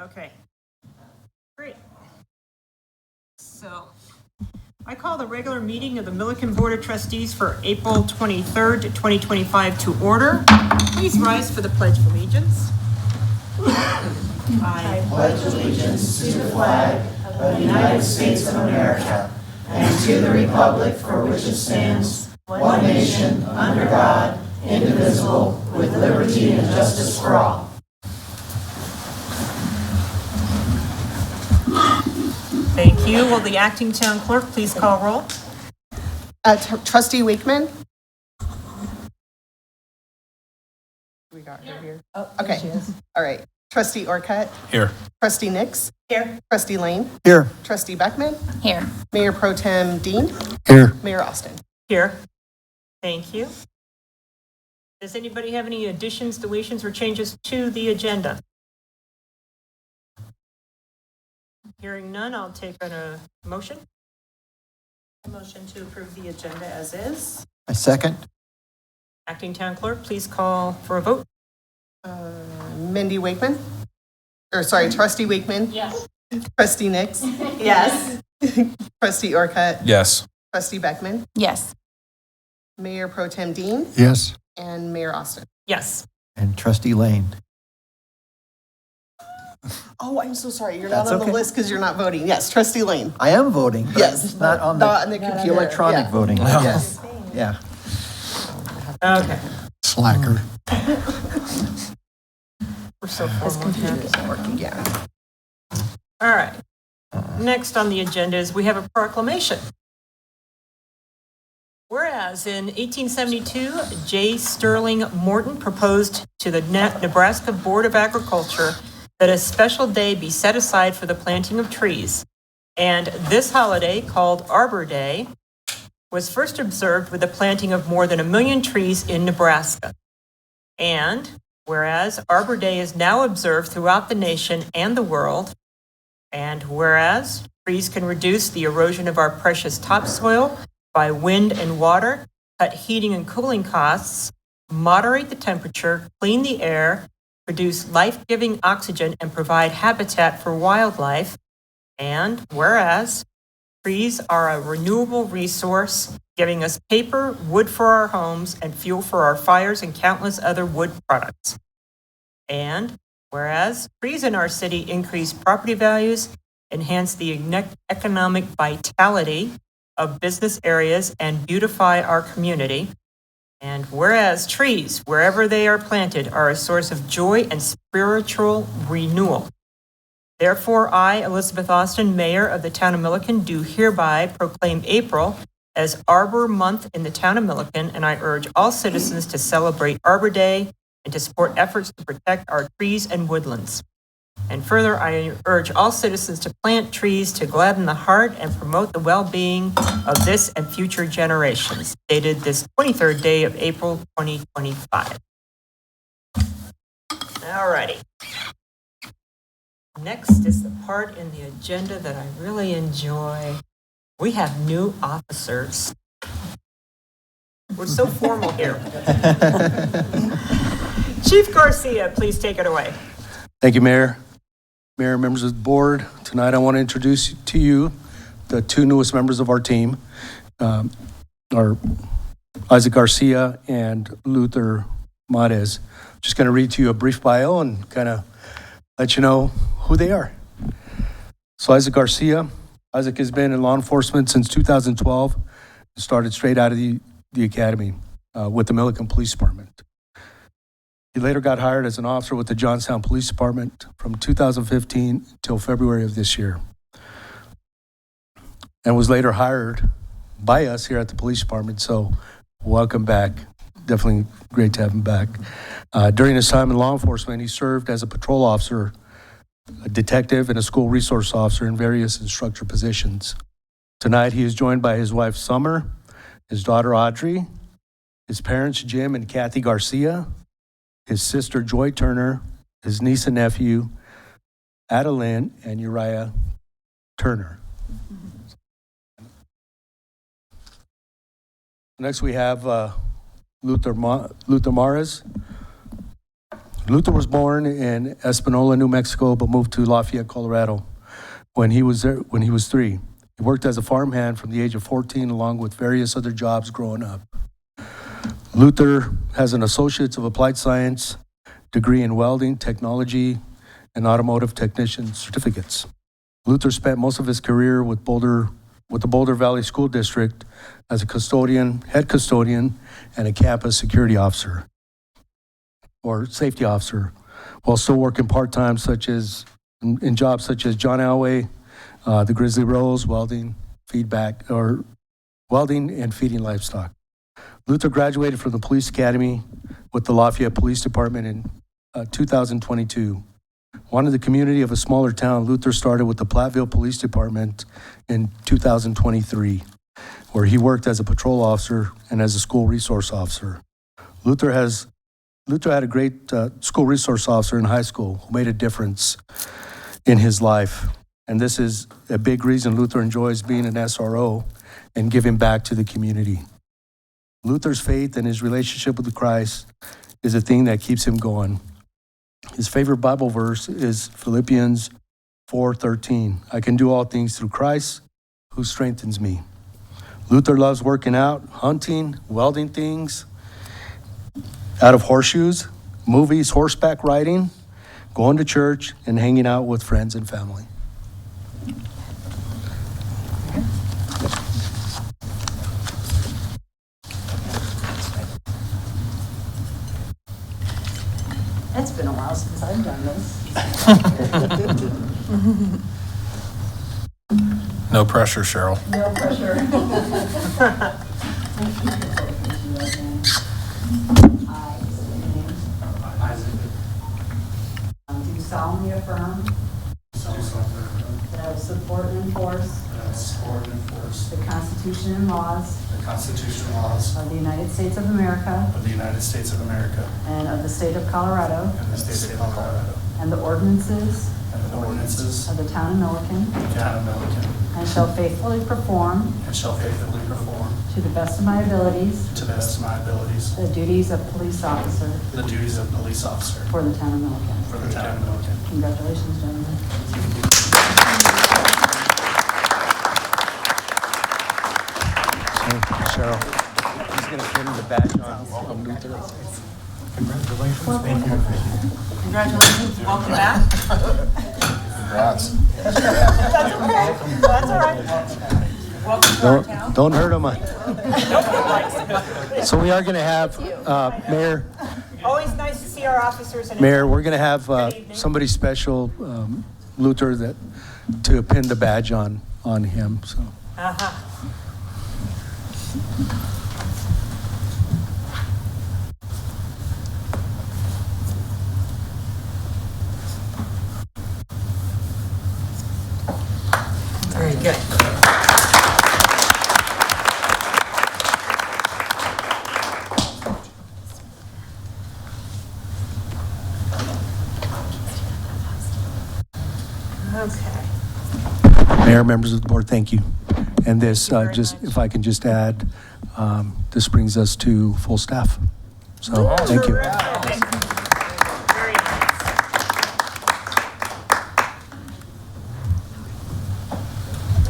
Okay, great. So I call the regular meeting of the Milliken Board of Trustees for April 23rd, 2025 to order. Please rise for the Pledge of Allegiance. I pledge allegiance to the flag of the United States of America and to the republic for which it stands, one nation, under God, indivisible, with liberty and justice for all. Thank you. Will the acting town clerk please call roll? Trustee Wakeman? We got her here. Oh, Okay. All right. Trustee Orcutt? Here. Trustee Nix? Here. Trustee Lane? Here. Trustee Beckman? Here. Mayor Pro Tem Dean? Here. Mayor Austin? Here. Thank you. Does anybody have any additions, deletions, or changes to the agenda? Hearing none, I'll take on a motion. A motion to approve the agenda as is. I second. Acting town clerk, please call for a vote. Mindy Wakeman? Trustee Wakeman? Yes. Trustee Nix? Yes. Trustee Orcutt? Yes. Trustee Beckman? Yes. Mayor Pro Tem Dean? Yes. And Mayor Austin? Yes. And Trustee Lane. Oh, I'm so sorry. You're That's not on okay. the list because you're not voting. Yes, Trustee Lane. I am voting. But Yes. it's not on the, Not on the computer. electronic Yeah. voting. Yes. Yeah. Okay. Slacker. We're so formal here. Isn't working. Yeah. All right. Next on the agenda is we have a proclamation. Whereas in 1872, J. Sterling Morton proposed to the Nebraska Board of Agriculture that a special day be set aside for the planting of trees. And this holiday, called Arbor Day, was first observed with the planting of more than 1 million trees in Nebraska. And whereas Arbor Day is now observed throughout the nation and the world, and whereas trees can reduce the erosion of our precious topsoil by wind and water, cut heating and cooling costs, moderate the temperature, clean the air, produce life-giving oxygen, and provide habitat for wildlife. And whereas trees are a renewable resource, giving us paper, wood for our homes, and fuel for our fires and countless other wood products. And whereas trees in our city increase property values, enhance the economic vitality of business areas, and beautify our community. And whereas trees, wherever they are planted, are a source of joy and spiritual renewal. Therefore, I, Elizabeth Austin, Mayor of the Town of Milliken, do hereby proclaim April as Arbor Month in the Town of Milliken, and I urge all citizens to celebrate Arbor Day and to support efforts to protect our trees and woodlands. And further, I urge all citizens to plant trees to gladden the heart and promote the well-being of this and future generations. Dated this 23rd day of April, 2025. All righty. Next is the part in the agenda that I really enjoy. We have new officers. We're so formal here. Chief Garcia, please take it away. Thank you, Mayor. Mayor, members of the board, tonight I want to introduce to you the two newest members of our team, are Isaac Garcia and Luther Mares. Just going to read to you a brief bio and kind of let you know who they are. So Isaac Garcia. Isaac has been in law enforcement since 2012. Started straight out of the academy with the Milliken Police Department. He later got hired as an officer with the Johnstown Police Department from 2015 till February of this year, and was later hired by us here at the police department. So welcome back. Definitely great to have him back. During his time in law enforcement, he served as a patrol officer, a detective, and a school resource officer in various instructor positions. Tonight, he is joined by his wife, Summer, his daughter, Audrey, his parents, Jim and Kathy Garcia, his sister, Joy Turner, his niece and nephew, Adeline and Uriah Turner. Next, we have Luther Mares. Luther was born in Espanola, New Mexico, but moved to Lafayette, Colorado when he was 3. He worked as a farmhand from the age of 14, along with various other jobs growing up. Luther has an Associates of Applied Science degree in welding, technology, and automotive technician certificates. Luther spent most of his career with the Boulder Valley School District as a head custodian, and a campus security officer or safety officer, while still working part-time in jobs such as John Elway, the Grizzly Rose, welding and feeding livestock. Luther graduated from the police academy with the Lafayette Police Department in 2022. Wanted the community of a smaller town, Luther started with the Platteville Police Department in 2023, where he worked as a patrol officer and as a school resource officer. Luther had a great school resource officer in high school who made a difference in his life. And this is a big reason Luther enjoys being an SRO and giving back to the community. Luther's faith and his relationship with Christ is a thing that keeps him going. His favorite Bible verse is Philippians 4:13. I can do all things through Christ who strengthens me. Luther loves working out, hunting, welding things out of horseshoes, movies, horseback riding, going to church, and hanging out with friends and family. It's been a while since I've done this. No pressure, Cheryl. No pressure. Do solemnly affirm that I will support and enforce the Constitution and laws The Constitution and laws of the United States of America of the United States of America and of the state of Colorado, and the state of Colorado, and the ordinances and the ordinances of the town of Milliken, of the town of Milliken, and shall faithfully perform, and shall faithfully perform, to the best of my abilities, to the best of my abilities, the duties of police officer the duties of police officer for the town of Milliken. for the town of Milliken. Congratulations, gentlemen. Cheryl, he's going to pin the badge on Luther. Congratulations, welcome back. Congrats. That's okay, that's all right. Welcome to our town. Don't hurt him. So we are going to have, Mayor, Always nice to see our officers. And Mayor, we're going to have evening. somebody special, Luther, to pin the badge on him. So. Uh-huh. Very good. Okay. Mayor, members of the board, thank you. And this, Thank you very just, much. if I can just add, this brings us to full staff. So, thank you. Terrific. Very nice.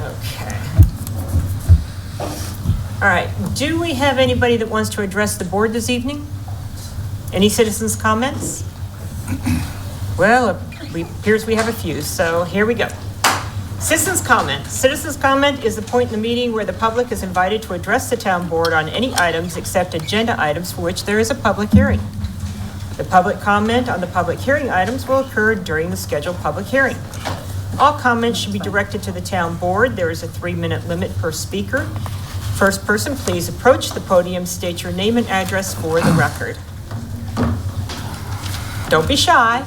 Okay. All right, do we have anybody that wants to address the board this evening? Any citizens' comments? Well, it appears we have a few, so here we go. Citizens' comment. Citizens' comment is the point in the meeting where the public is invited to address the town board on any items except agenda items for which there is a public hearing. The public comment on the public hearing items will occur during the scheduled public hearing. All comments should be directed to the town board. There is a 3-minute limit per speaker. First person, please approach the podium, state your name and address for the record. Don't be shy.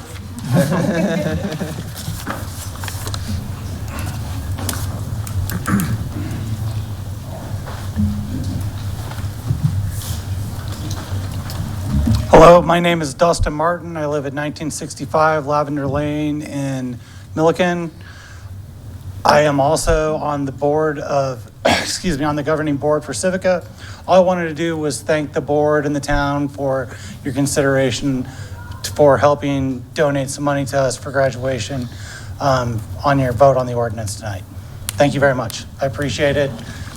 Hello, my name is Dustin Martin. I live at 1965 Lavender Lane in Milliken. I am also on the board of, on the governing board for Civica. All I wanted to do was thank the board and the town for your consideration for helping donate some money to us for graduation on your vote on the ordinance tonight. Thank you very much. I appreciate it.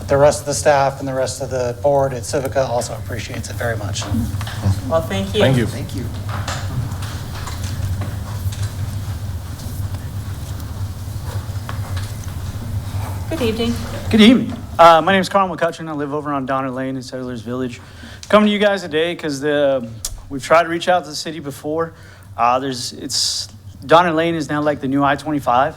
The rest of the staff and the rest of the board at Civica also appreciates it very much. Well, thank you. Thank you. Thank you. Good evening. Good evening. My name is Carl McCutcheon. I live over on Donner Lane in Settlers Village. Coming to you guys today because we've tried to reach out to the city before. Donner Lane is now like the new I-25.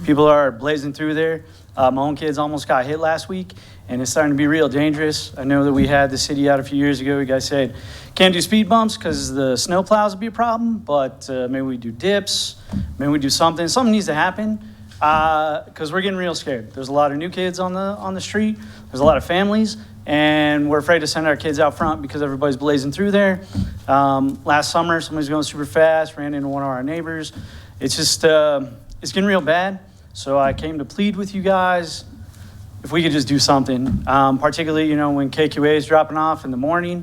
People are blazing through there. My own kids almost got hit last week, and it's starting to be real dangerous. I know that we had the city out a few years ago. You guys said can't do speed bumps because the snow plows would be a problem, but maybe we do dips. Maybe we do something. Something needs to happen. Because we're getting real scared. There's a lot of new kids on the street. There's a lot of families, and we're afraid to send our kids out front because everybody's blazing through there. Last summer, somebody's going super fast, ran into one of our neighbors. It's just, it's getting real bad. So I came to plead with you guys if we could just do something. Particularly, when KQA is dropping off in the morning.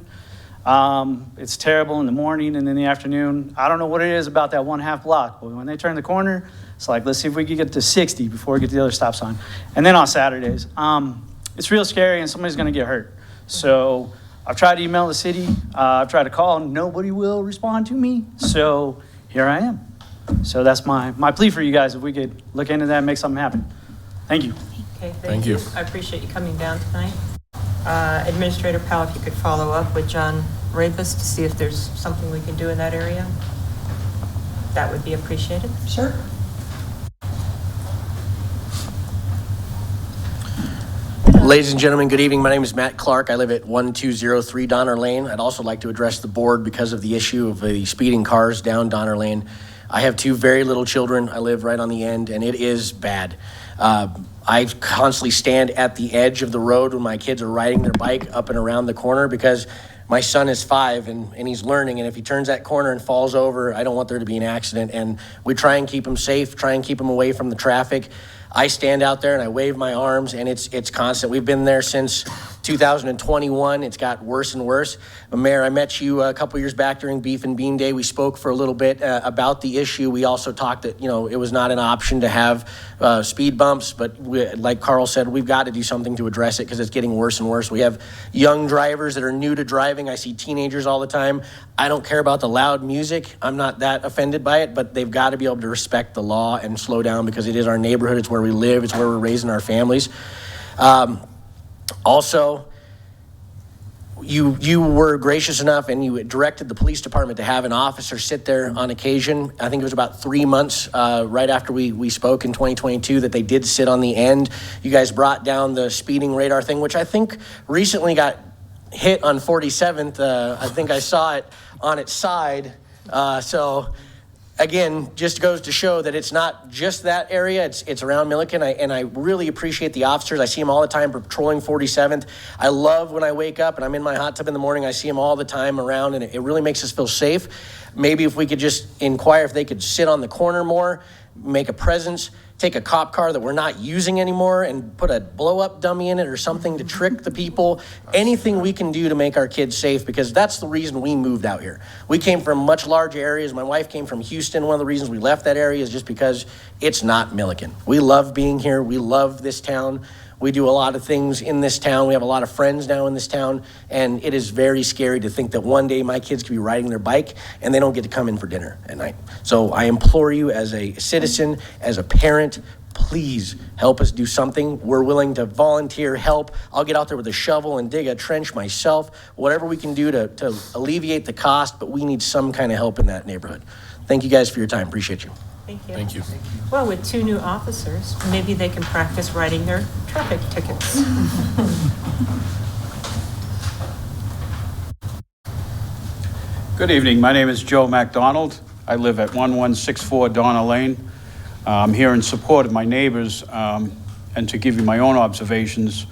It's terrible in the morning and in the afternoon. I don't know what it is about that 1/2 block, but when they turn the corner, it's like, let's see if we can get to 60 before we get to the other stop sign. And then on Saturdays, it's real scary and somebody's going to get hurt. So I've tried to email the city. I've tried to call. Nobody will respond to me. So here I am. So that's my plea for you guys, if we could look into that and make something happen. Thank you. Okay, Thank you. I appreciate you coming down tonight. Administrator Powell, if you could follow up with John Ravis to see if there's something we can do in that area, that would be appreciated. Sure. Ladies and gentlemen, good evening. My name is Matt Clark. I live at 1203 Donner Lane. I'd also like to address the board because of the issue of the speeding cars down Donner Lane. I have two very little children. I live right on the end, and it is bad. I constantly stand at the edge of the road when my kids are riding their bike up and around the corner because my son is 5 and he's learning, and if he turns that corner and falls over, I don't want there to be an accident. And we try and keep him safe, try and keep him away from the traffic. I stand out there and I wave my arms, and it's constant. We've been there since 2021. It's got worse and worse. Mayor, I met you a couple years back during Beef and Bean Day. We spoke for a little bit about the issue. We also talked that, it was not an option to have speed bumps, but like Carl said, we've got to do something to address it because it's getting worse and worse. We have young drivers that are new to driving. I see teenagers all the time. I don't care about the loud music. I'm not that offended by it, but they've got to be able to respect the law and slow down because it is our neighborhood. It's where we live. It's where we're raising our families. Also, you were gracious enough and you directed the police department to have an officer sit there on occasion. I think it was about 3 months right after we spoke in 2022 that they did sit on the end. You guys brought down the speeding radar thing, which I think recently got hit on 47th. I think I saw it on its side. So again, just goes to show that it's not just that area, it's around Milliken, and I really appreciate the officers. I see them all the time patrolling 47th. I love when I wake up and I'm in my hot tub in the morning, I see them all the time around, and it really makes us feel safe. Maybe if we could just inquire if they could sit on the corner more, make a presence, take a cop car that we're not using anymore and put a blow-up dummy in it or something to trick the people. Anything we can do to make our kids safe, because that's the reason we moved out here. We came from much larger areas. My wife came from Houston. One of the reasons we left that area is just because it's not Milliken. We love being here. We love this town. We do a lot of things in this town. We have a lot of friends now in this town, and it is very scary to think that one day my kids could be riding their bike and they don't get to come in for dinner at night. So I implore you as a citizen, as a parent, please help us do something. We're willing to volunteer help. I'll get out there with a shovel and dig a trench myself, whatever we can do to alleviate the cost, but we need some kind of help in that neighborhood. Thank you guys for your time. Appreciate you. Thank you. Thank you. Well, with 2 new officers, maybe they can practice writing their traffic tickets. Good evening. My name is Joe MacDonald. I live at 1164 Donner Lane. I'm here in support of my neighbors and to give you my own observations.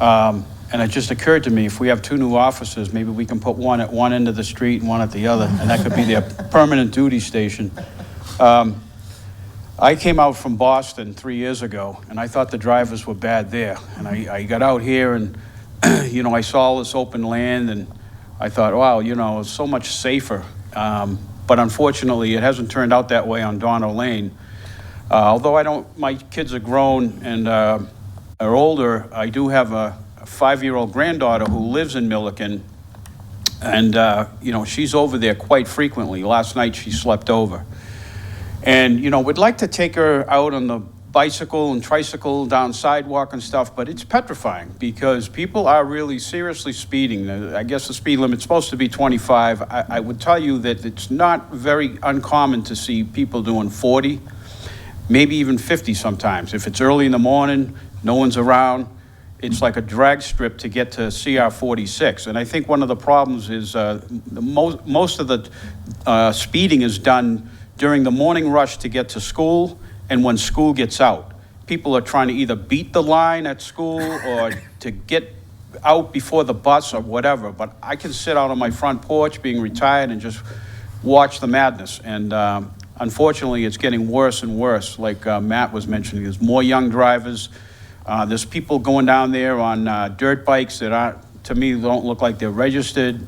And it just occurred to me, if we have 2 new officers, maybe we can put one at one end of the street and one at the other, and that could be their permanent duty station. I came out from Boston 3 years ago, and I thought the drivers were bad there. And I got out here and, I saw all this open land, and I thought, wow, it's so much safer. But but unfortunately, it hasn't turned out that way on Donner Lane. Although my kids are grown and are older, I do have a 5-year-old granddaughter who lives in Milliken, and she's over there quite frequently. Last night she slept over. And, we'd like to take her out on the bicycle and tricycle down sidewalk and stuff, but it's petrifying because people are really seriously speeding. I guess the speed limit's supposed to be 25. I would tell you that it's not very uncommon to see people doing 40, maybe even 50 sometimes. If it's early in the morning, no one's around, it's like a drag strip to get to CR 46. And I think one of the problems is most of the speeding is done during the morning rush to get to school and when school gets out. People are trying to either beat the line at school or to get out before the bus or whatever. But I can sit out on my front porch being retired and just watch the madness. And unfortunately, it's getting worse and worse. Like Matt was mentioning, there's more young drivers. There's people going down there on dirt bikes that to me, don't look like they're registered.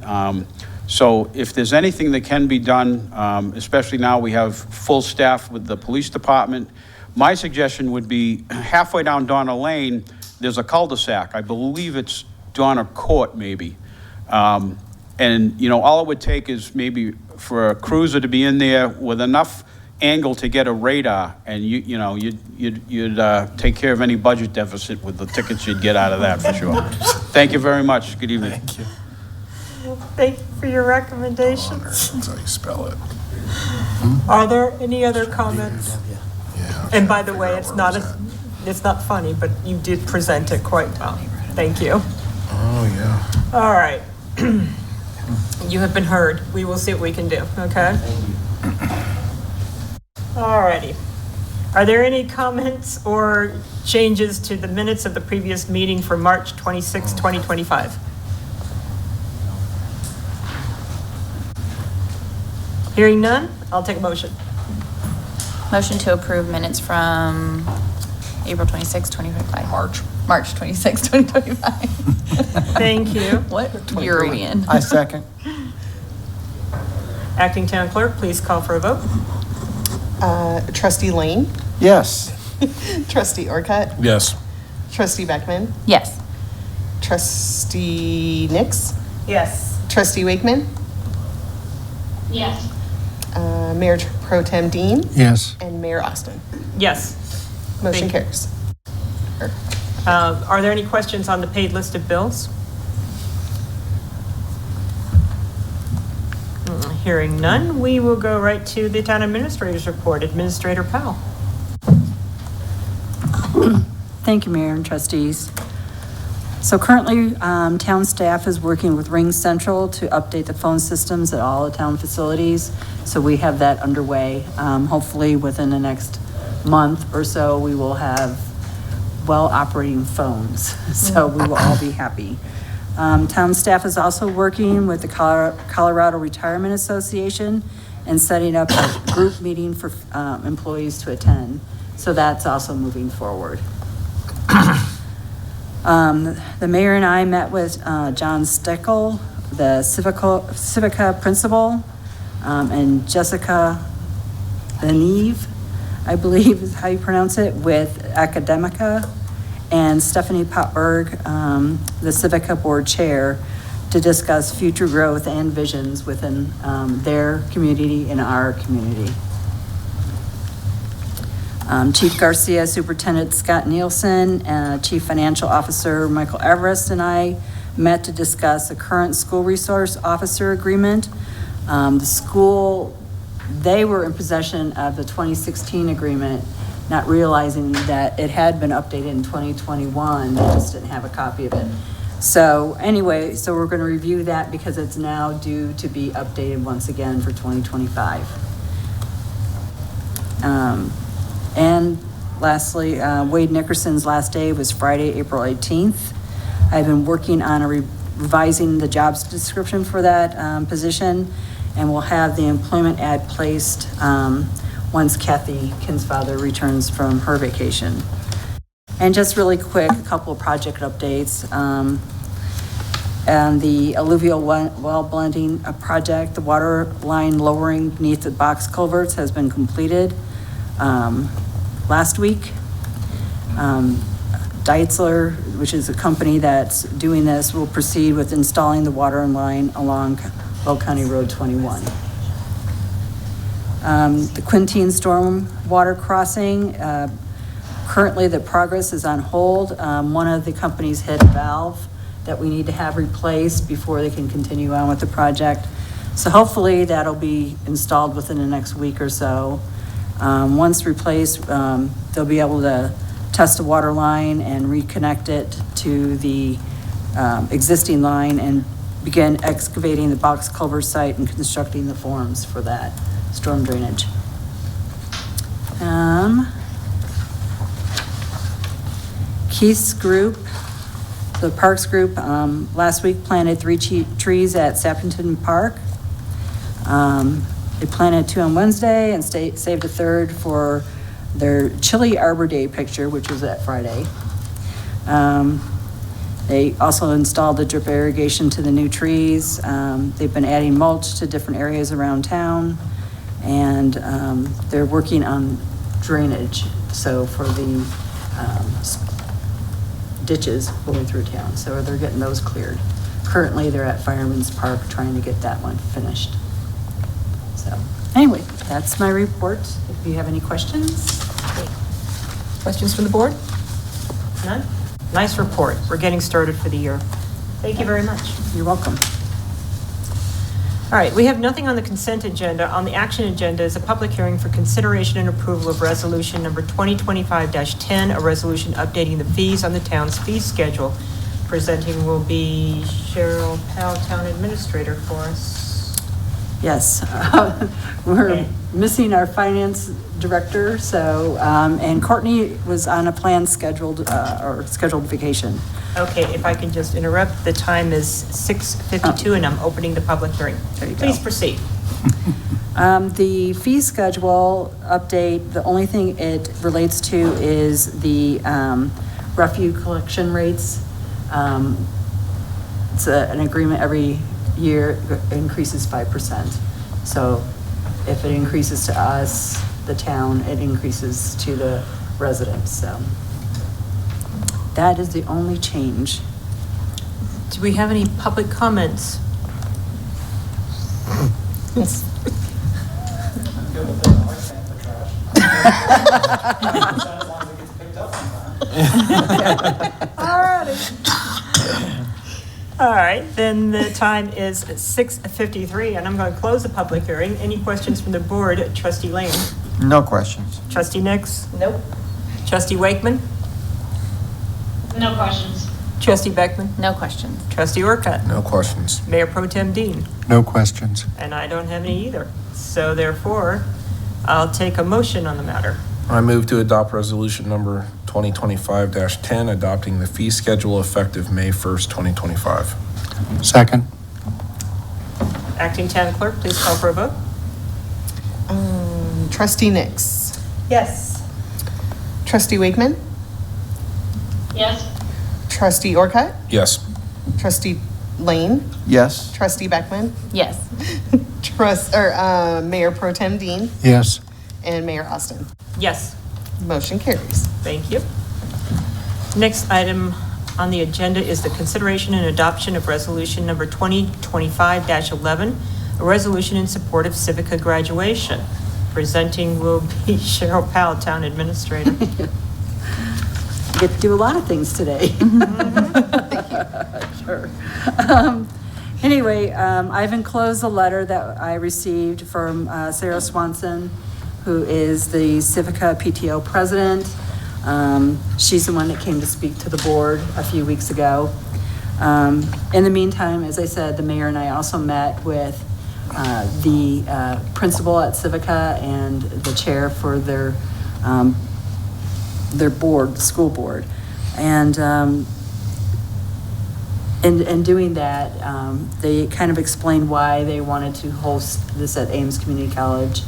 So if there's anything that can be done, especially now we have full staff with the police department, my suggestion would be halfway down Donner Lane, there's a cul-de-sac. I believe it's Donner Court, maybe. And, all it would take is maybe for a cruiser to be in there with enough angle to get a radar, and you'd take care of any budget deficit with the tickets you'd get out of that, for sure. Thank you very much. Good evening. Thank you. Thank you for your recommendations. That's how you spell it. Are there any other comments? Yeah. And by the way, it's not funny, but you did present it quite well. Thank you. Oh, yeah. All right. You have been heard. We will see what we can do, okay? All righty. Are there any comments or changes to the minutes of the previous meeting for March 26, 2025? Hearing none, I'll take a motion. Motion to approve minutes from April 26, 2025. March 26, 2025. Thank you. What year are we in? I second. Acting Town Clerk, please call for a vote. Trustee Lane, Yes. Trustee Orcutt, Yes. Trustee Beckman, Yes. Trustee Nix, Yes. Trustee Wakeman, Yes. Mayor Pro Tem Dean, Yes. and Mayor Austin. Yes. Motion Thank you. carries. Are there any questions on the paid list of bills? Hearing none, we will go right to the Town Administrator's Report. Administrator Powell. Thank you, Mayor and trustees. So currently, town staff is working with Ring Central to update the phone systems at all the town facilities. So we have that underway. Hopefully within the next month or so, we will have well-operating phones. So we will all be happy. Town staff is also working with the Colorado Retirement Association and setting up a group meeting for employees to attend. So that's also moving forward. The mayor and I met with John Steckel, the Civica principal, and Jessica Beneve, I believe is how you pronounce it, with Academica, and Stephanie Potberg, the Civica board chair, to discuss future growth and visions within their community and our community. Chief Garcia, Superintendent Scott Nielsen, Chief Financial Officer Michael Everest and I met to discuss the current school resource officer agreement. The school, they were in possession of the 2016 agreement, not realizing that it had been updated in 2021. They just didn't have a copy of it. So anyway, so we're going to review that because it's now due to be updated once again for 2025. And lastly, Wade Nickerson's last day was Friday, April 18th. I've been working on revising the jobs description for that position, and we'll have the employment ad placed once Kathy Kinsfather returns from her vacation. And just really quick, a couple of project updates. And the alluvial well blending project, the water line lowering beneath the box culverts has been completed last week. Deitzler, which is a company that's doing this, will proceed with installing the water line along Will County Road 21. The Quintine Storm Water Crossing, currently the progress is on hold. One of the companies hit a valve that we need to have replaced before they can continue on with the project. So hopefully that'll be installed within the next week or so. Once replaced, they'll be able to test the water line and reconnect it to the existing line and begin excavating the box culvert site and constructing the forms for that storm drainage. Keith's group, the Parks group, last week planted 3 trees at Sappington Park. They planted 2 on Wednesday and saved a 3rd for their Chili Arbor Day picture, which was that Friday. They also installed the drip irrigation to the new trees. They've been adding mulch to different areas around town, and they're working on drainage, so for the ditches going through town. So they're getting those cleared. Currently, they're at Fireman's Park trying to get that one finished. So anyway, that's my report. If you have any questions. Questions from the board? None? Nice report. We're getting started for the year. Thank you very much. You're welcome. All right, we have nothing on the consent agenda. On the action agenda is a public hearing for consideration and approval of resolution number 2025-10, a resolution updating the fees on the town's fee schedule. Presenting will be Cheryl Powell, Town Administrator, for us. Yes, we're missing our finance director, so, and Courtney was on a planned scheduled vacation. Okay, if I can just interrupt, the time is 6:52 and I'm opening the public hearing. There you go. Please proceed. The fee schedule update, the only thing it relates to is the refuse collection rates. It's an agreement every year, increases 5%. So if it increases to us, the town, it increases to the residents. So that is the only change. Do we have any public comments? Yes. Good with it. I like saying the trash. As long as it gets picked up sometime. All right, then the time is 6:53 and I'm going to close the public hearing. Any questions from the board? Trustee Lane? No questions. Trustee Nix? Nope. Trustee Wakeman? No questions. Trustee Beckman? No questions. Trustee Orcutt? No questions. Mayor Pro Tem Dean? No questions. And I don't have any either. So therefore, I'll take a motion on the matter. I move to adopt resolution number 2025-10, adopting the fee schedule effective May 1st, 2025. Second. Acting Town Clerk, please call for a vote. Trustee Nix. Yes. Trustee Wakeman. Yes. Trustee Orcutt. Yes. Trustee Lane. Yes. Trustee Beckman. Yes. Mayor Pro Tem Dean. Yes. And Mayor Austin. Yes. Motion carries. Thank you. Next item on the agenda is the consideration and adoption of resolution number 2025-11, a resolution in support of Civica graduation. Presenting will be Cheryl Powell, Town Administrator. You get to do a lot of things today. Sure. Anyway, I've enclosed a letter that I received from Sarah Swanson, who is the Civica PTO president. She's the one that came to speak to the board a few weeks ago. In the meantime, as I said, the mayor and I also met with the principal at Civica and the chair for their board, school board. And in doing that, they kind of explained why they wanted to host this at Ames Community College.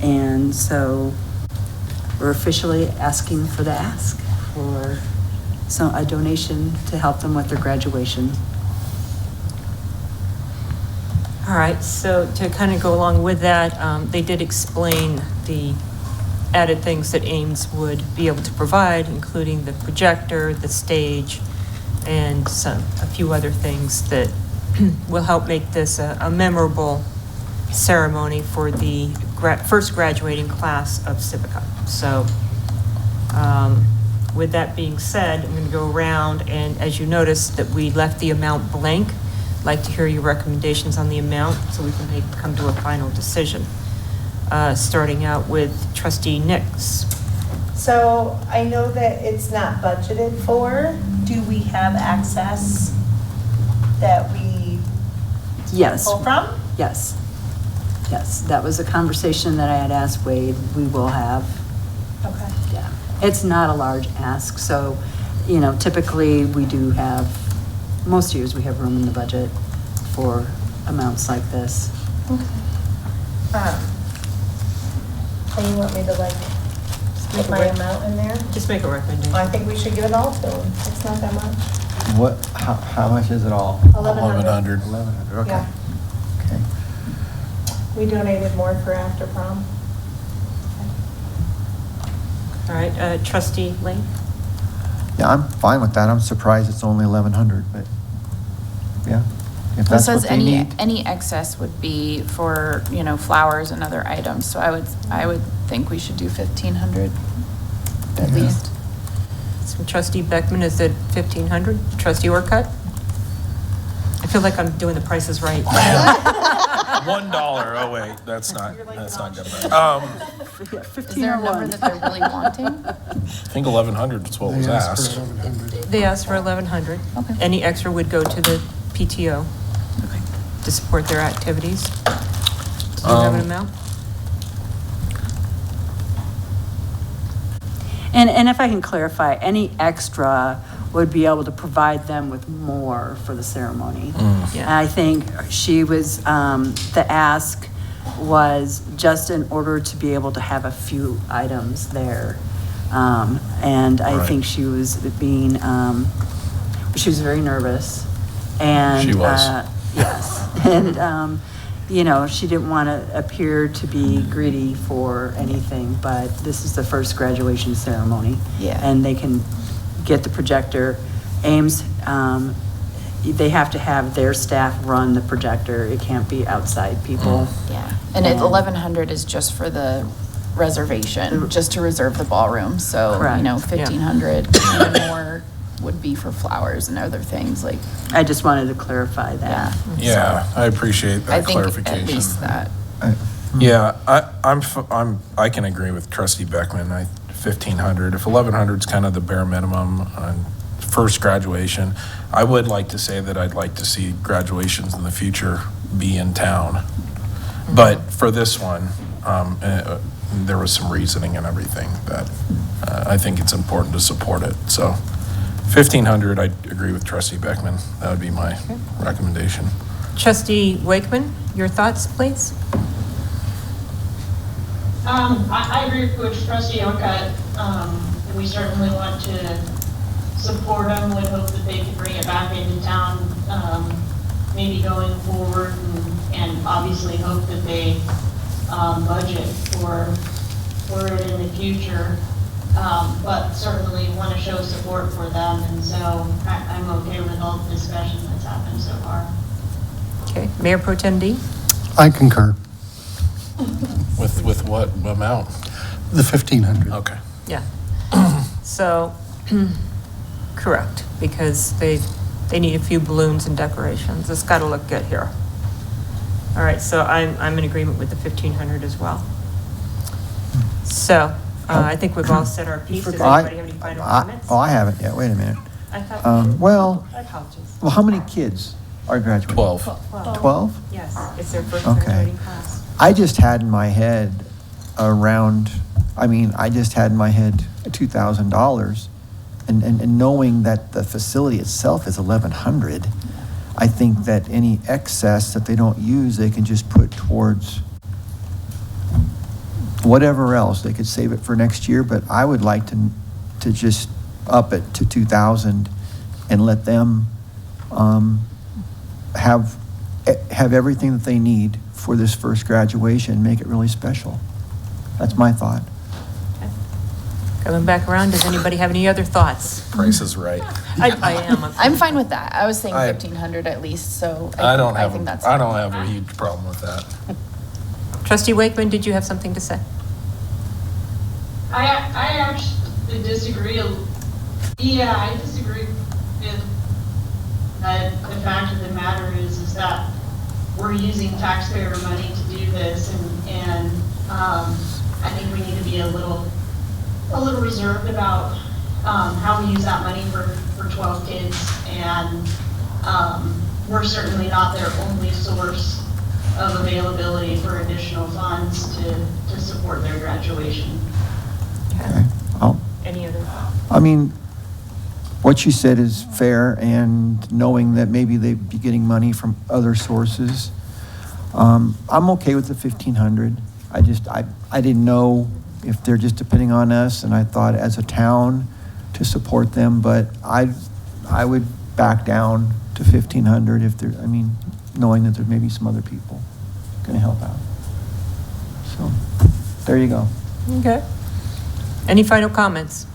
And so we're officially asking for the ask for so a donation to help them with their graduation. All right, so to kind of go along with that, they did explain the added things that Ames would be able to provide, including the projector, the stage, and a few other things that will help make this a memorable ceremony for the first graduating class of Civica. So with that being said, I'm going to go around, and as you notice that we left the amount blank, I'd like to hear your recommendations on the amount so we can come to a final decision. Starting out with Trustee Nix. So I know that it's not budgeted for. Do we have access that we Yes. pull from? Yes. Yes, that was a conversation that I had asked Wade. We will have. Okay. Yeah. It's not a large ask, so, you know, typically we do have, most years we have room in the budget for amounts like this. So you want me to like put my amount in there? Just make a recommendation. I think we should give it all to them. It's not that much. What, how much is it all? 1,100. 1,100, okay. Yeah. Okay. We donated more for after prom. All right, Trustee Lane? Yeah, I'm fine with that. I'm surprised it's only 1,100, but, yeah. If It that's says what they need. any excess would be for, you know, flowers and other items, so I would think we should do 1,500 at Yeah. least. So Trustee Beckman is at 1,500. Trustee Orcutt? I feel like I'm doing the prices right. $1. Oh, wait, that's not good. Is there a number that they're really wanting? I think 1,100 is what was asked. They asked for 1,100. Okay. Any extra would go to the PTO Okay. to support their activities. Do you have an amount? And if I can clarify, any extra would be able to provide them with more for the ceremony. Yeah. I think she was, the ask was just in order to be able to have a few items there. And I think she was being, she was very nervous. And She was. yes. And, you know, she didn't want to appear to be greedy for anything, but this is the first graduation ceremony. Yeah. And they can get the projector. Ames, they have to have their staff run the projector. It can't be outside people. Yeah, and 1,100 is just for the reservation, just to reserve the ballroom, so, you know, Correct. 1,500 and more would be for flowers and other things, like, I just wanted to clarify that. Yeah, I appreciate I that think clarification. at least that. Yeah, I can agree with Trustee Beckman. 1,500. If 1,100 is kind of the bare minimum on first graduation, I would like to say that I'd like to see graduations in the future be in town. But for this one, there was some reasoning and everything that I think it's important to support it. So 1,500, I agree with Trustee Beckman. That would be my recommendation. Trustee Wakeman, your thoughts, please? I agree with Trustee Orcutt. We certainly want to support them, would hope that they can bring it back into town, maybe going forward, and obviously hope that they budget for it in the future. But certainly want to show support for them, and so I'm okay with all the discussion that's happened so far. Okay, Mayor Pro Tem D? I concur. With what amount? The 1,500. Okay. Yeah. So, correct, because they need a few balloons and decorations. It's got to look good here. All right, so I'm in agreement with the 1,500 as well. So, I think we've all said our piece. Does anybody have any final comments? I haven't yet. Wait a minute. I thought. Well, I apologize. how many kids are graduating? 12. 12? Yes, it's their first Okay. graduating class. I just had in my head $2,000. And knowing that the facility itself is 1,100, I think that any excess that they don't use, they can just put towards whatever else. They could save it for next year, but I would like to just up it to 2,000 and let them have everything that they need for this first graduation, make it really special. That's my thought. Coming back around, does anybody have any other thoughts? Price is right. I am. I'm fine with that. I was saying I- 1,500 at least, so I don't I have, think that's. I don't have a huge problem with that. Trustee Wakeman, did you have something to say? I actually disagree. Yeah, I disagree with the fact of the matter is that we're using taxpayer money to do this, and I think we need to be a little reserved about how we use that money for 12 kids, and we're certainly not their only source of availability for additional funds to support their graduation. Okay. Any other? I mean, what you said is fair, and knowing that maybe they'd be getting money from other sources, I'm okay with the 1,500. I didn't know if they're just depending on us, and I thought as a town to support them, but I would back down to 1,500 if there, I mean, knowing that there may be some other people going to help out. So, there you go. Okay. Any final comments?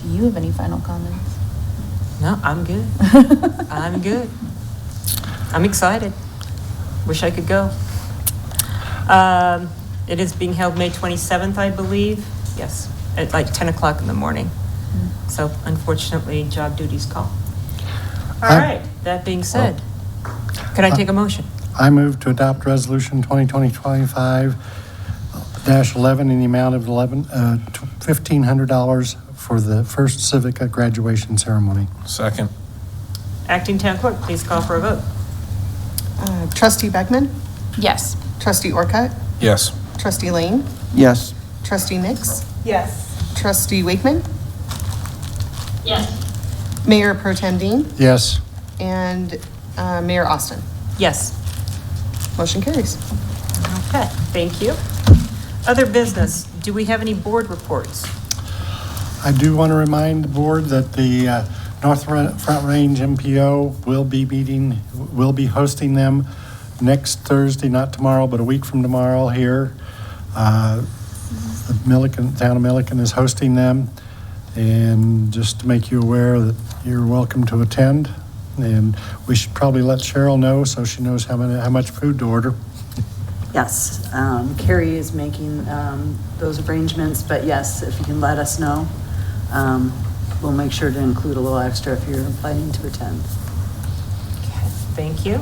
Do you have any final comments? No, I'm good. I'm good. I'm excited. Wish I could go. It is being held May 27th, I believe. Yes, at like 10 o'clock in the morning. So unfortunately, job duties call. All right, that being said, could I take a motion? I move to adopt Resolution 2020-25-11 in the amount of $1,500 for the first civic graduation ceremony. Second. Acting Town Clerk, please call for a vote. Trustee Beckman? Yes. Trustee Orcutt? Yes. Trustee Lane? Yes. Trustee Nix? Yes. Trustee Wakeman? Yes. Mayor Pro Tem Dean? Yes. And Mayor Austin? Yes. Motion carries. Okay, thank you. Other business, do we have any board reports? I do want to remind the board that the North Front Range MPO will be hosting them next Thursday, not tomorrow, but a week from tomorrow here. The town of Milliken is hosting them. And just to make you aware that you're welcome to attend. And we should probably let Cheryl know so she knows how much food to order. Yes, Carrie is making those arrangements, but yes, if you can let us know, we'll make sure to include a little extra if you're planning to attend. Okay, thank you.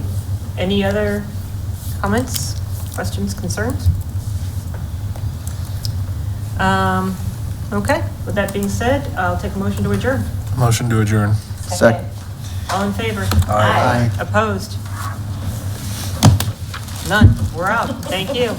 Any other comments, questions, concerns? Okay, with that being said, I'll take a motion to adjourn. Motion to adjourn. Second. All in favor? Aye. Opposed? None. We're out. Thank you.